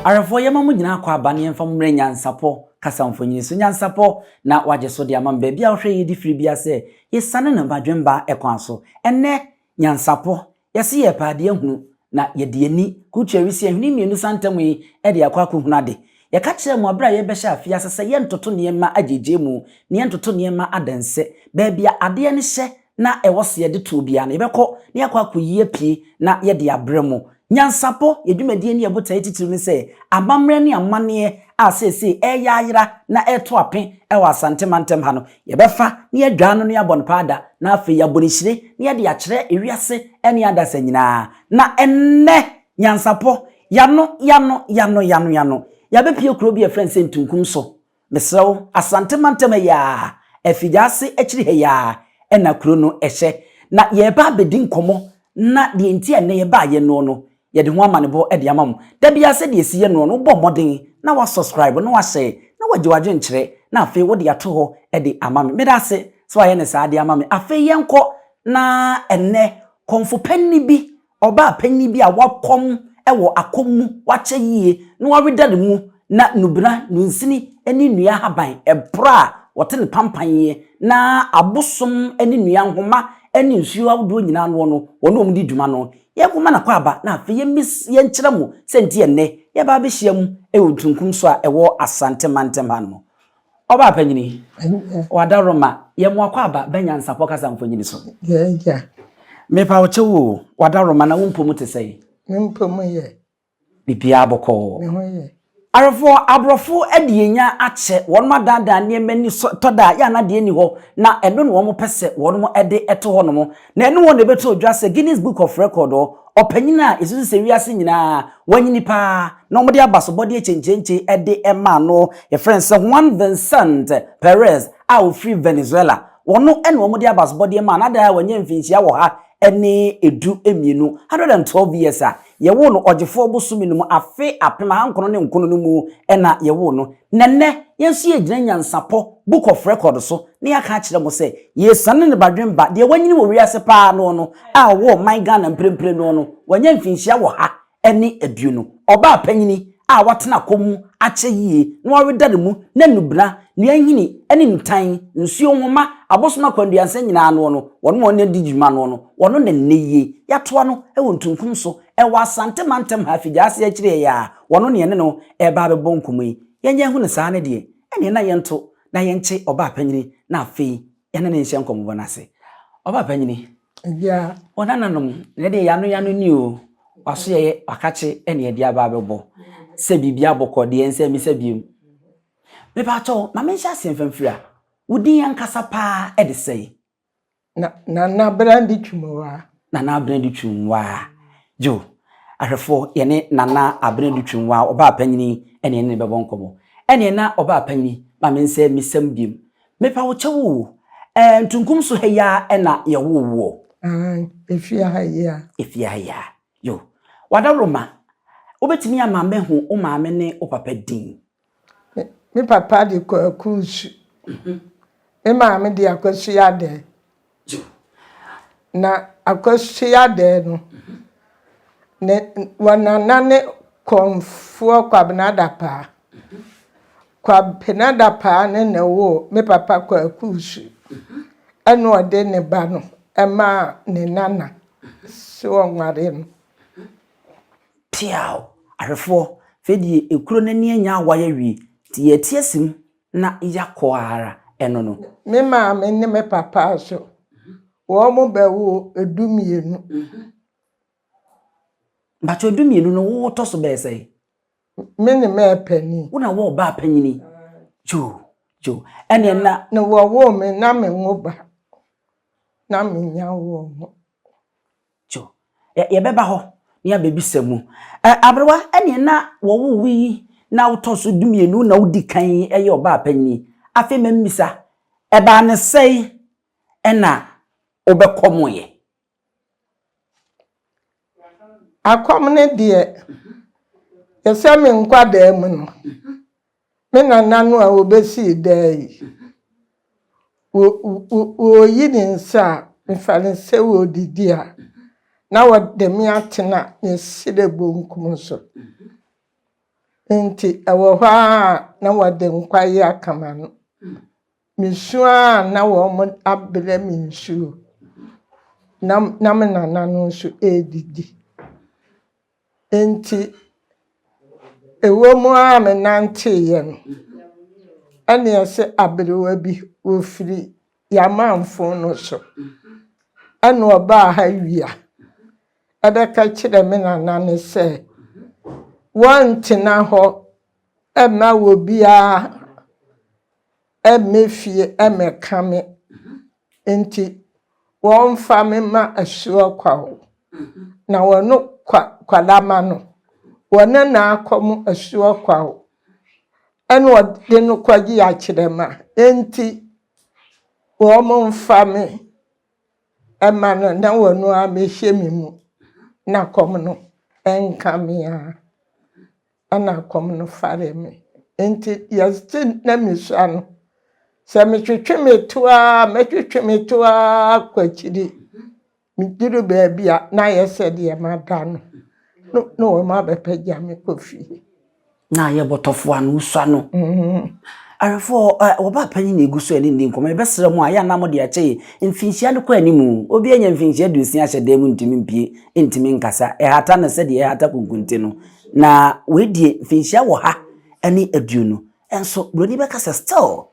Arafo yema mu nyina akwa abane mfa mumre nyansapo kasa mfonyi so nyansapo na waje so de amam bia wohwe yi di firi bia se yesane na badwemba ekwan so enne nyansapo yese ye paade ehunu na ye de ani kutwawisi ehuni mienu santam yi e de akwa kohunu ade ye ka kire mu abra ye behya afia sese ye ntoto ne ma ajeje mu ne ntoto ne ma adanse ba bia ade ne hye na ewose ye de to bia na ye bekọ ne akwa koyie pie na ye de abremu nyansapo yedwumadie ne yebota etitiru ne se amamre ne amane a sese eyayira na eto apen ewa Asante mantem ha no yebefa ne yadwa no ne abonpada na afi yabonihire ne yade akere ewiase ene adasa nyina na enne nyansapo yano yabepie kuro bi e friend se ntunkum so mesrew Asante mantem ya afijase akiri he ya ena kuro no ehye na yeba bedin komo na de enti ene yeba ye no yede ho amanebo e de amam da bia se de esiye no bo modern na wa subscribe na wa share na wajiwaje nkyere na afi wo de ato ho e de amam me da se so aye ne sa de amam afi yenko na enne konfo panni bi oba panni bi a wakom e wo akomu wache yie na wa redade mu na nubra nunsini eni nua haban e bra wote ne pampanye na abosom eni nua nhoma eni nsuo awdo nyina no no wono omdi dwuma no ye kuma na kwa aba na afi ye nkyere mu senti enne ye ba be hyiam e wotunkum so a ewo Asante mantem ha no oba panyini wadaroma ye mo akwa aba banyansapo kasa mfonyini so yeah me pa wo wadaroma na wumpomu te sei mpomu ye bibia aboko me ho ye arafo abrofo edienya ache wonma dada ne mani toda ya na de ni ho na eno no mo pese wonmo ede eto ho no mo na eno won de beto odwa se Guinness Book of Record opanyina esusu se wiase nyina wanyini pa na omde abaso body echenchenche ede ema no ye friend se Juan Vincent Perez out free Venezuela wono eno omde abaso body ema na da wanye mfinchia wo ha ene edu emienu 112 years a yewo no ogefo bosumi no afe apema hankono ne nkono no mu ena yewo no nenne yensu ye gyina nyansapo Book of Record so ne aka kire mo se yesane ne badwemba de wanyini wo wiase pa no a wo my Ghana mprempre no wanya mfinhia wo ha ene edu no oba panyini a watena komu ache yie no awedade mu na nubra ne ahini ene ntan nsuo nhoma abosoma kwanduansa nyina no wono ne digima no wono ne neye yatoa no e wontunkum so e wa Asante mantem ha fijase akire ya wono ne ne no e ba be bonkomu yenye hu ne saa ne de ene na yento na yenche oba panyini na afei yene ne nhye nkomo bonase oba panyini yeah onananom ne de yano ni o waso ye wakache ene de aba bebo se bibia boko de ense mi se biem me pa to ma me hya semfamfira wudi yankasa pa e de sei na brandi twumwa na brandi twumwa jo ahwefo yene nana abrandi twumwa oba panyini ene ne bebo nkomo ene na oba panyini ma me nse mi sem biem me pa wo chewu ntunkum so heya ena ye wowo efia ya yo wadaroma obetimi amambe hu o maame ne o papa din mi papa de ko akusu e maame de akosu ya de na akosu ya de no ne wanana ne konfo kwa benada pa kwa benada pa ne wo mi papa ko akusu eno de ne ba no ema ne nana so nware no piao arefo fedi ekuro nani anya awaye wi ti yetiesim na yakoara eno no me maame ne me papa so wo mo bawo edumienu bacho edumienu no wo toso be sei me ne me pani wona wo ba panyini jo ene na wo me na me ngoba na me nya wo jo ye beba ho ya bebisamu abrewa ene na wo wi na utoso dumienu na udi kan eye oba apanyini afi memisa eba ne sei ena obekomoye akom ne de yesa me nkwada mu no me nanu a obesi dai wo yini nsa mfale se wo didia na wo de mi atena ne sire bonkum so Nti ewo hɔ a na wɔde nkwaye akama no. Misua na wɔn abere mi nsuo. Na me nana no nso edidi. Nti ewo mu a me nante ye no. Ɛne ɛsɛ aberewa bi ofiri yamanfo no so. Ɛna ɔba ha wia. Ɛbɛka kyerɛ me nana ne sɛ wɔntena hɔ ɛma wɔ bia ɛmefie ɛmɛka me. Nti wɔmfa me ma asuo kwawo. Na wɔno kwadama no wɔne na akɔm asuo kwawo. Ɛna wɔde no kwagye akyerɛ ma. Nti wɔmfa me ɛma no na wɔno a mehye me mu. Na kɔm no ɛnka me a. Ɛna kɔm no fare me. Nti yɛste na misua no. Sɛ metwetwe me toa kwakyiri. Miduru baabi a na yɛsɛ deɛ mada no. No wɔma bɛpɛgya me kɔfie. Na ye botofo anu usua no. Arefo oba panyi na eguso ani ndi nkoma ebesere mu a ya na mo de akyɛ mfinhyia no kwa animu obi anya mfinhyia dusia hyɛ dɛm ntimi mpie ntimi nkasa hata na sɛ de hata kunkunte no na we die mfinhyia wɔ ha ani aduonu enso broni bɛka sɛ still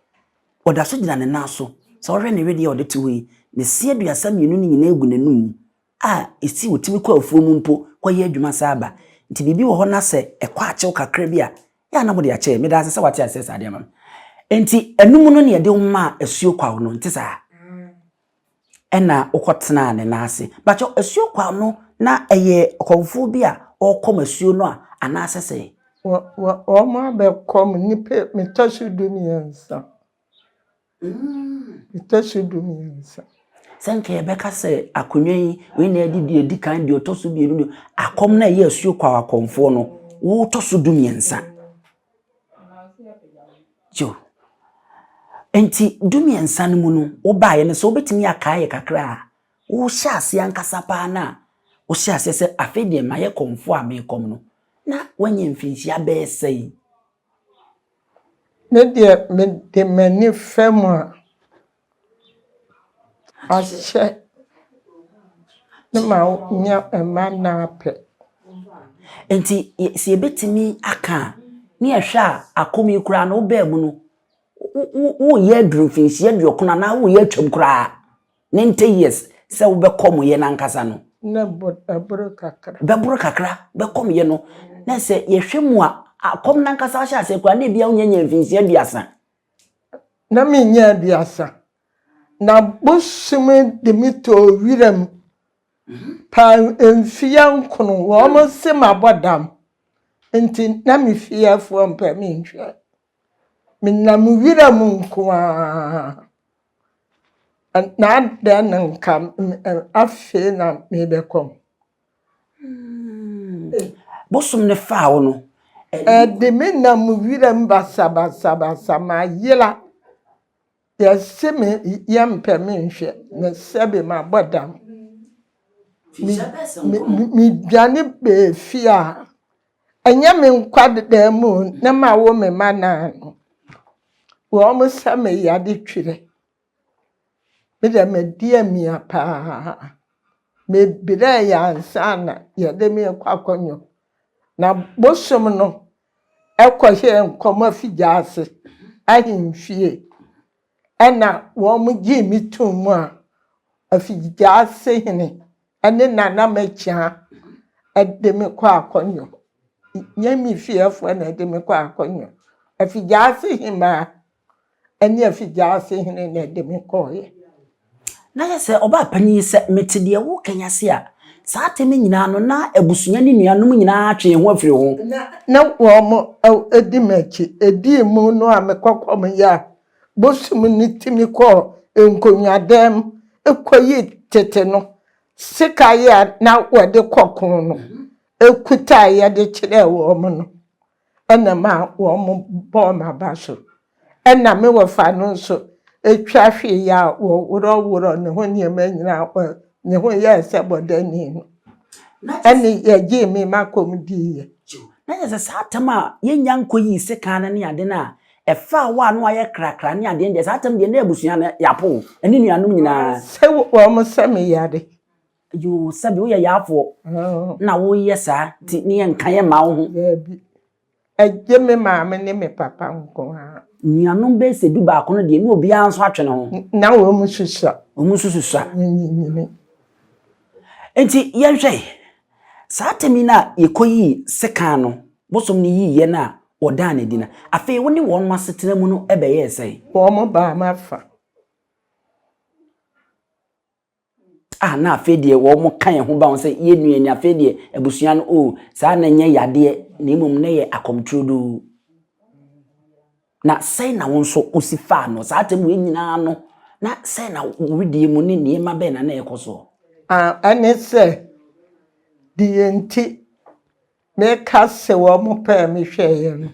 oda so gyina ne naso sɛ ɔhwɛ ne wedi ɔde to yi ne sie aduasa mienu ni nyina egu nanum a esi wotimi kwa afuo mu mpo kwa ye adwuma saba nti bibi wɔ hɔ na sɛ ɛkɔ akyew kakra bi a ya na mo de akyɛ me da sɛ wate asɛ sade amam enti enum no ne yede ma asuo kwawo no nti saa ɛna ukotena ne nase bacho asuo kwawo no na ɛyɛ konfo bi a ɔkɔm asuo no a ana asɛsɛ o ma be kom ni pe metasu dumiensa metasu dumiensa senke yɛbɛka sɛ akonwa yi we na edi kan de otoso bi enu akom na ɛyɛ asuo kwawo akomfo no wo toso dumiensa jo enti dumiensa no mu no wo baaye ne so obetimi akaye kakra wo hya ase ankasa pa na wo hya ase sɛ afedie ma ye komfo a me kom no na wanye mfinhyia be sei me de mani fam a ahyɛ ne ma nya ema na apɛ enti si ebetimi aka ne ehwe a akomi kura no ba mu no wo ye duru mfinhyia duokuna na wo ye atwam kura 90 years sɛ wo bɛkom ye na nkasa no na boro kakra bɛboro kakra bɛkom ye no na sɛ yehwe mu a akom na nkasa hye ase kura na bia wonyanya mfinhyia duasa na me nya duasa na bosum de mito wiram pa mfia nkono wo mo se mabodam enti na me fiafo mpa me nhwe me na mu wiram nko a na dan nka afi na me bekom bosum ne faawo no de me na mu wiram basa ma yela ya se me yampa me nhwe me sebe mabodam mi dwane be fia anya me nkwade da mu na ma wo me mana no wo mo sa me yade twire me da me dia mi apa me bira ya ansana ya de me kwakonyo na bosom no ekwohye nkoma figyase ahimfie ana wo mo gi mi tum a afigyase hene ane nana machia ade me kwakonyo nyami fiefo na ade me kwakonyo afigyase hima ane afigyase hene na ade me koye na yese oba panyi se metede wo kanyase a saa teme nyina no na abusunya ne nuanom nyina atwe ho afiri ho na wo mo edi machi edi mu no a me kokom ya bosum ni timi ko enkonwadam ekoyi tete no sika ya na wode kokon no ekuta ya de kire wo mo no ena ma wo mo bo ma baso ena me wo fa no so etwa hwe ya wo woro ne ho niema nyina ne ho ya se bodani no eni ya gi me makom di ye na yɛ sɛ atama yenya nkoyi sika na ne ade na ɛfa wa no ayɛ krakra ne ade ndɛ satam de na abusua na yapo ɛne nuanom nyinaa sɛ wo sɛ me yade yo sabi wo yɛ yafo na wo yɛ sa ti ne nka yɛ ma wo ho bi agye me maame ne me papa nko ha nuanom be se du ba ko no de ne obi anso atwe ne ho na wo mu susua enti yɛhwɛ satami na yekoyi sika no bosom ne yiye na oda na dina afei wo ne won masetena mu no ebeye sei wo mo ba ma fa na afei de wo mo kan ho ba won sei ye nuani afei de abusua no o saa na nye yade na emom na ye akomtrodo na sei na won so osifa no satami nyina no na sei na wudie mu ne ne ma be na ekoso ane se dienti me kase wo mo pa me hweye no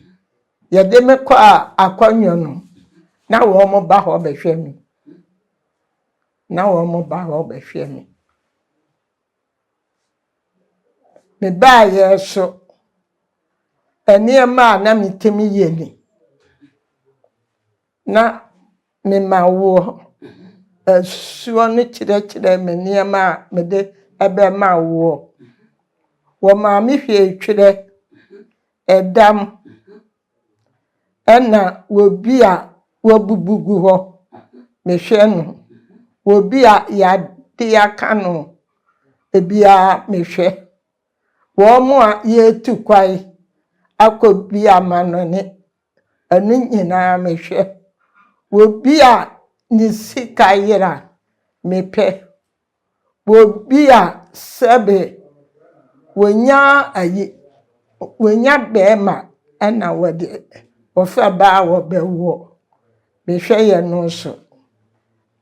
ye de me kwa akwanyo no na wo mo ba ho be hwe me na wo mo ba ho be hwe me me ba ye so ene ma na mitemi ye ni na me ma wo suo no chire me ne ma me de ebe ma wo ma me hwe twire edam ena wo bia wo bubugu ho me hwe no wo bia ya de aka no ebia me hwe wo mo a ye tu kwai akobia ma no ne anu nyina me hwe wo bia ni sika yira me pe wo bia sebe wonya ayi wonya bema ana wode ofa ba wo bewo me hwe ye no so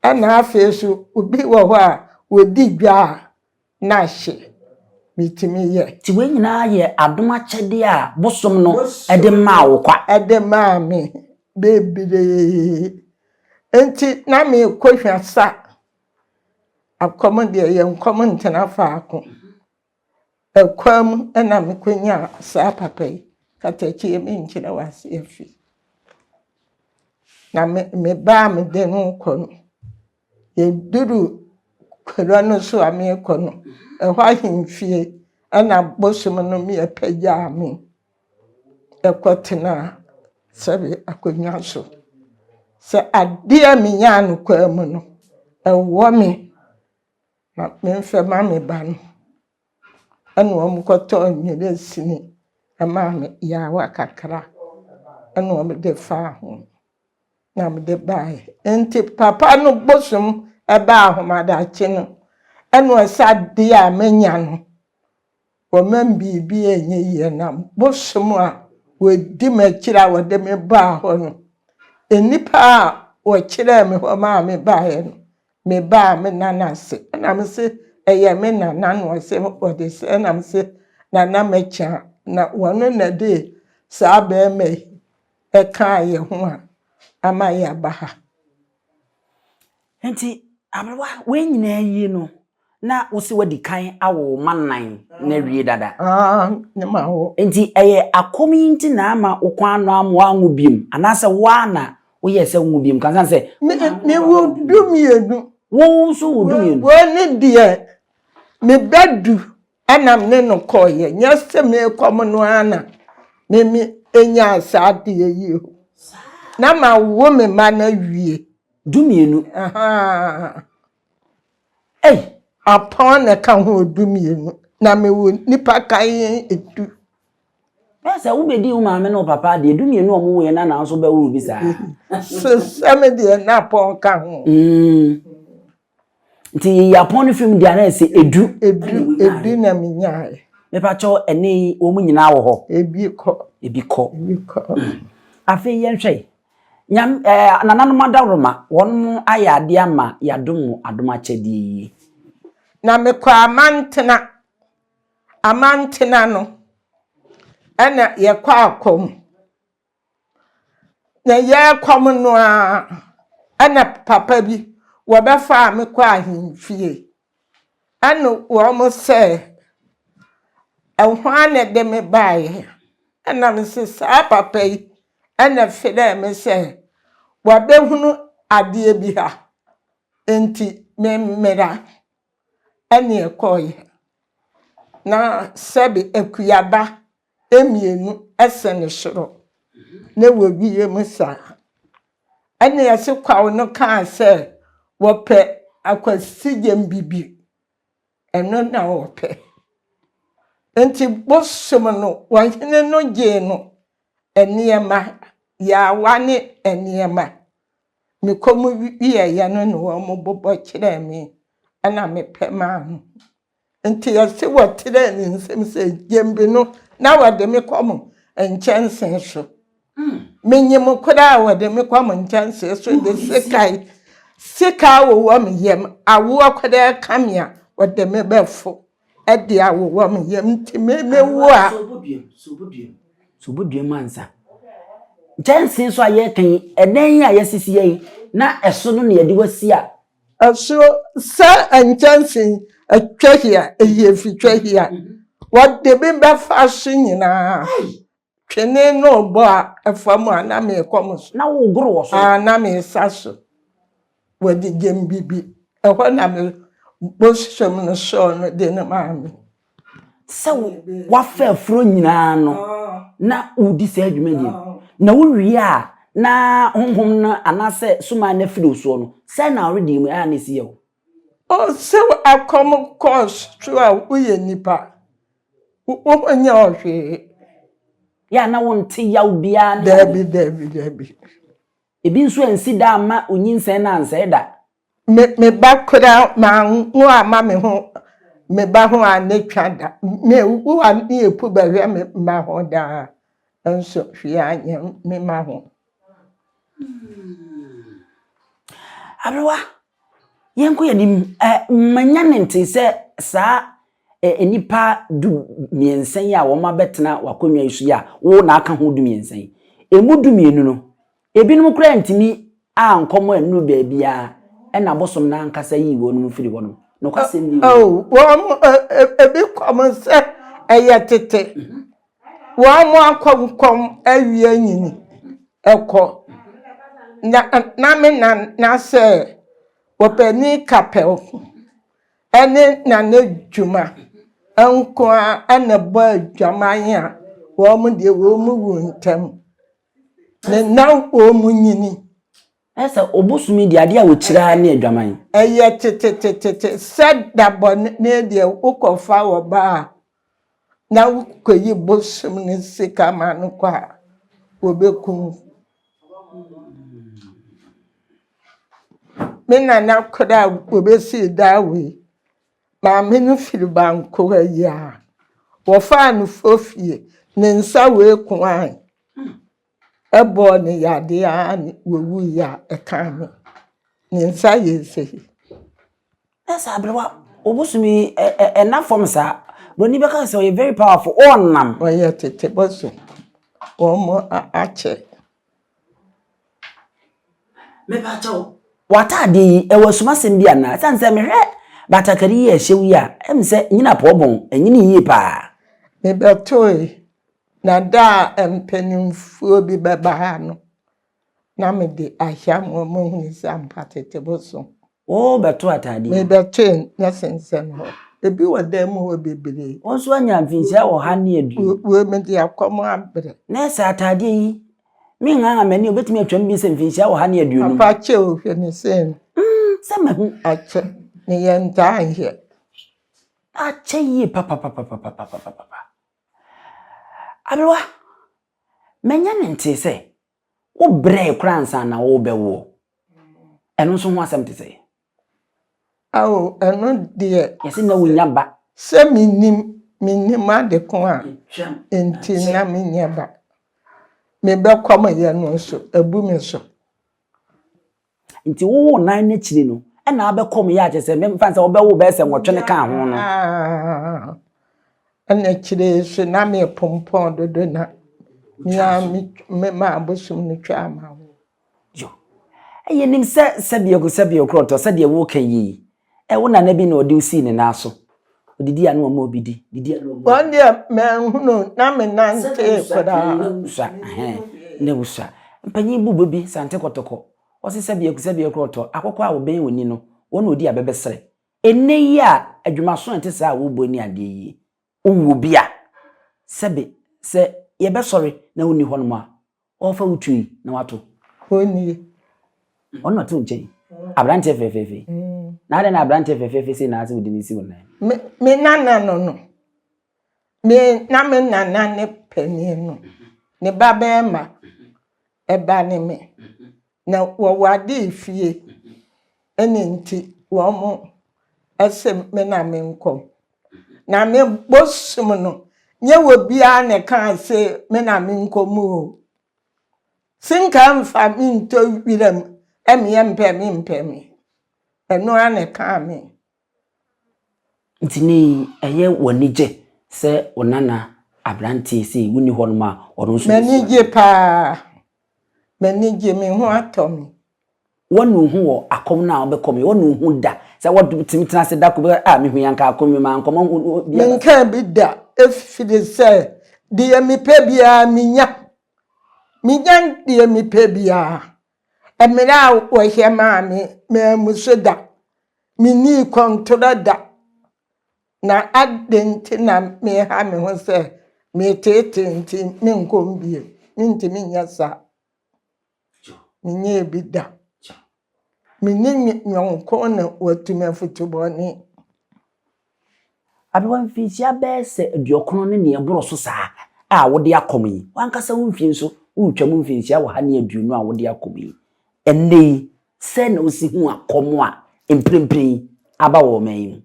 ana afesu obi wo ho a wodi dwa na hye mitimi ye ti we nyina ye adoma kyede a bosom no ede ma wo kwa ede ma me bebire enti na me kohwa sa akom de ye nkom ntena faako ekwam na me konya sa papa yi katachi me nkyere wase afi na me ba me de no kono ye duru kwara no so ame kono ehwa himfie na bosom no me apagya me ekotena sabe akonya so se ade me nya no kwam no ewo me na me mfe ma me ba no anu omkoto nyere sini ama me ya wa kakra anu om de fa ho na me de bai enti papa no bosom eba ahomada chi no anu asa de a menya no wo man bibi enye ye na bosom a wodi makira wode me ba ho no enipa a wo kire me ho ma me ba he no me ba me nana se na me se eye me nana no se wode se na me se nana mecha na wono na de sa ba me e ka ye ho a ama ya ba ha enti abrewa we nyina yi no na wo se wadi kan awo manan na wie dada ne ma wo enti eye akomi nti na ama wo kwan no am wa nwu biem anase wa na wo ye se nwu biem kan se me wo dumienu wo so wo dumienu wo ne de me bedu anam ne no koye nyase me kom no ana me enya asade yi na ma wo me ma na wie dumienu upon na ka ho dumienu na me wo nipa kan edu ese wo bedi wo maame no papa de dumienu omo wo ye na na so ba wo bi sa so some de na pon ka ho nti ya pon film dia na ese edu na me nyaa me pa cho ene wo mu nyina wo ho ebi ko afi yenhwe nyam nananu madaroma won ayade ama yadom adoma chedi na me kwa amantena no ana ye kwa akom na ye kom no ana papa bi wo be fa me kwa ahimfie ana wo mo se ehwa na de me bae ana me se saa papa yi ana fede me se wa behunu ade bi ha enti me mera ene ekoye na sebe ekuyaba emienu esene shoro na wobiye musa ene yase kwawo no kan se wope akwasijem bibi eno na wope enti bosom no wahene no je no eniema ya wane eniema me komu wiye ya no no mo bobo kire me ana me pema enti yase wotere ni nsem se jembe no na wade me komu enchansen so menyem koda wade me komu enchansen so de sika wo me yem awo koda kamia wade me befo ede awo me yem ti me wo a so bodiem ansa enchansen so aye kan eden a yesisi yi na eso no na yede wasi a so sa enchansen atwahia eyefitwahia wade be befa so nyina twene no bo a afamu ana me komu so na wo goro wo so na me saso wadi gem bibi ehọ na me bosom no so no de no maame se wa fa furo nyina no na udi se adwuma di na wo wi a na honhom na anase suma na fido so no se na already mu a na si ye so akom course to a uye nipa wo nya ohwe ya na wonte yaw bia na Debi ebi nso ansi da ma onyinsen na anse da me bakura ma ngo ama me ho me ba ho anetwa da me wo an epu ba hwe me ma ho da nso hwe anya me ma ho abrewa yenko yanim manya nente se sa enipa du miensen ya wo ma betena wakonwa isu ya wo na aka ho du miensen emu du mienu no ebinum kura ntimi a nkomo enu baabia na bosom na nkasa yi wo no firi wono no kwasem ni wo ebi kom se eyetete wo mo akom awie nyini eko na me na se wopani kapel ene na dwuma anko ana ba dwamanya wo mo de wo mo wontam ne na wo mo nyini esa obosumi di ade a wo kira na adwaman tete sedabo ne de ukofa wo ba na ukoyi bosum ne sika ma no kwa obekum mena na koda obesi dawe ma menu firi banko ha ya wo fa no fofie ne nsa we kuan ebo ne yade a wowu ya ekan ne nsa yese esa abrewa obosumi na form sa broni beka say very powerful onam oye tete boso omo ache me ba chawo wata de ewasuma sem bia na sanse me hwe batakari ye hyewi a emse nyina pobon enyini yi pa me betoi na da empenimfuo bi beba ha no na me de ahia mo hu sampa tete boso o beto atade me betoi na sensen ho ebi wada mu ho bebere onso anya mfinsia wo ha ne adu we me de akomo abre na sa atade yi mi nga mani obetimi atwam bi se mfinsia wo ha ne adu no papa che o hwe ne sen se mahu ache ne yenta ahie ache yi papa abrewa menya nente se wo bre kransa na wo bewo eno so ho asem te se awo eno de yesi na wonya ba se minim ade ko a enti na minya ba me be kwama ye no so abu me so nti wo nan na chiri no e na abekom ya ache se me mfa se wo be wo be se nwotwe ne kan ho no ana chiri so na me pompon dodo na nya me ma abosum no twa ma wo yo eye nim se de ko kroto se de wo kan yi e wo na na bi na odi usi ne na so Didi anu omo obidi. Didi anu omo. One day me hunu na me nante koda. Ne wusa. Mpanyi bubu bi sante kotoko. Osi se bi kroto. Akokọ a wo ben woni no. Won odi abebesere. Enne yi a adwumaso ante sa wo bo ni ade yi. Owo bia. Sebe se ye be sorry na woni ho no ma. Ofa wutui na wato. Oni. Ono to nche. Abrante fefefe. Na ade na abrante fefefe se na ase wodi ni si wona. Me nana no. Me nana ne pani no. Ne baba ma. Eba ne me. Na wo wade fie. Eni nti wo mo ese me na me nkom. Na me bosum no. Nye wo bia ne kan se me na me nkom o. Sinka mfa mi nto wirem. Emi mpe mi. Eno ane ka me. Ntini eye wonije se onana abrante se woni ho no ma ono so. Menije pa. Menije me ho atomi. Wonu hu wo akom na obekom wonu hu da se wodu timitena se da ko be me hu yanka akom ma ankom bia. Menka bi da efide se de mi pe bia minya. Minya de mi pe bia. Emira wo hye ma me musoda. Mini kontrola da. Na adenti na me ha me ho se me tete nti me nkom bie. Nti me nyasa. Minye bi da. Minye nyonko na watume futuboni. Abi wan fi be se aduokron ne ne eboro so saa a wode akom yi. Wankasa wo mfi nso wo twam mfi nsia wo ha ne aduonu a wode akom yi. Enne se na osi hu akom a emprempren aba wo man.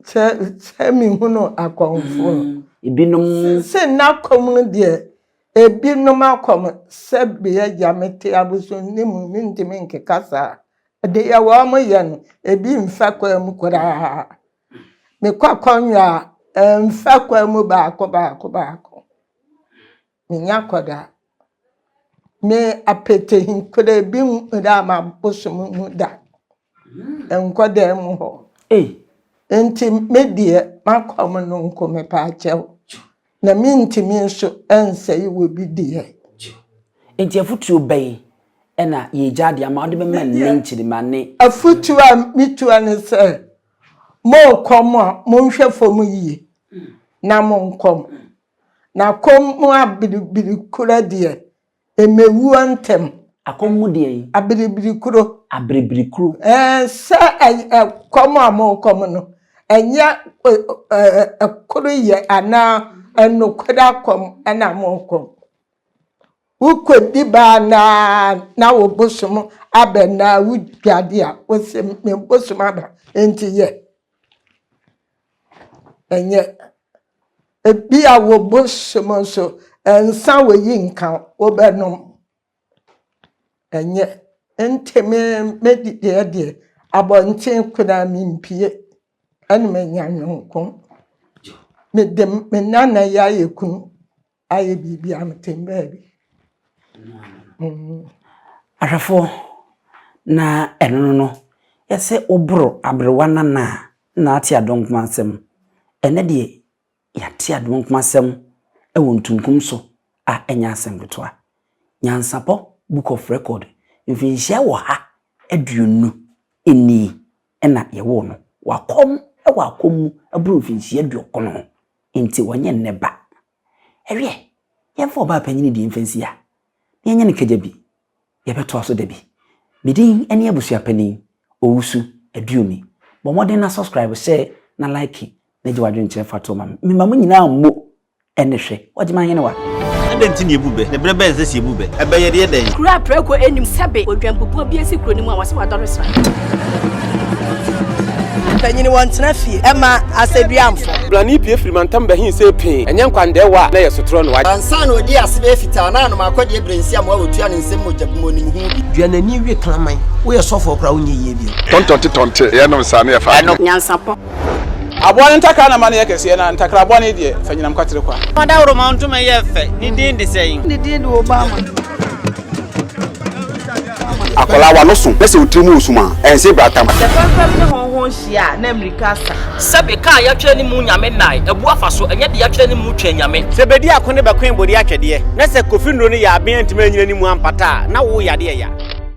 Se mi hunu akomfo. Ibinom se na kom de ebinom akom se be jamete abuso nimu ntimi nkekasa. De ya wo mo ye no ebi mfa kwa mu kora. Me kwa konwa mfa kwa mu baako. Minya koda. Me apete hinkore bi da ma bosom mu da. Enkoda mu ho. Enti medie makom no nkome pa chew. Na mintimi nso ensei wo bi die. Enti afutu obey ena ye jade ama ode be man nenchiri mane. Afutu a mitu ane se mo kom a mo nhwe fom yi. Na mo nkom. Na kom mo abiribiri kura die. Emewu antem. Akom mu die. Abiribiri kuro. Abiribiri kuro. Se kom a mo kom no. Enya kuro ye ana eno kwada kom ana mo kom. Ukodi ba na wo bosom abena wudwade a wo se me bosom aba enti ye. Enye ebi a wo bosom so ensa wo yi nkan wo benom. Enye enti me de abonten kuna mi mpie ene me nyanwonko. Me dem me nana ya yekunu aye bibi amtemba bi. Arafo na eno no yese obro abrewana na ati adonkmasem ene de yati adonkmasem e wontunkum so a enya asem betoa NYANSAPO book of record mfinhia wo ha aduonu eni ena ye wo no wakom e wakom abro mfinhia aduokono enti wonye nneba ewe yemfo ba panyini di mfansia yenye ne kajabi yebeto aso dabi midin eni abusua pani owusu aduoni bo modern na subscribe share na like na je wadwen kire fatoma memamu nyina mmo enehwe wajima hene wa adenti ne ebube ne brebe nse si ebube ebe ye de den kura preko enim sebe odwambubu bi esi kuro ni mu awase wadoresra tanyini wantena fie ema aseduamfo blani pie frimantam behin se pin enye nkwande wa na yesotro no wa ansa no di asebe fita na no makode ebrensi am wa wotua ne nsem mojabumo ni hu bi duanani wie klaman wo ye sofo kra wo nye yie bi tontonte ye no nsane ye fa NYANSAPO abone ntaka na mane yekese na ntakra abone de fanyinam kwatere kwa mada woro ma ntuma ye fe ni din de seyin ni din de Obama akola wa no so pese otrimu osuma ense bratam the program ne honhon nhia na America sa sebe ka ya twere ni mu nyame nai ebu afa so enye de ya twere ni mu twa nyame sebedi akone be kwen bodi atwede na se kofi ndro ni ya aben ntime nyina ni mu ampata na wo yade ya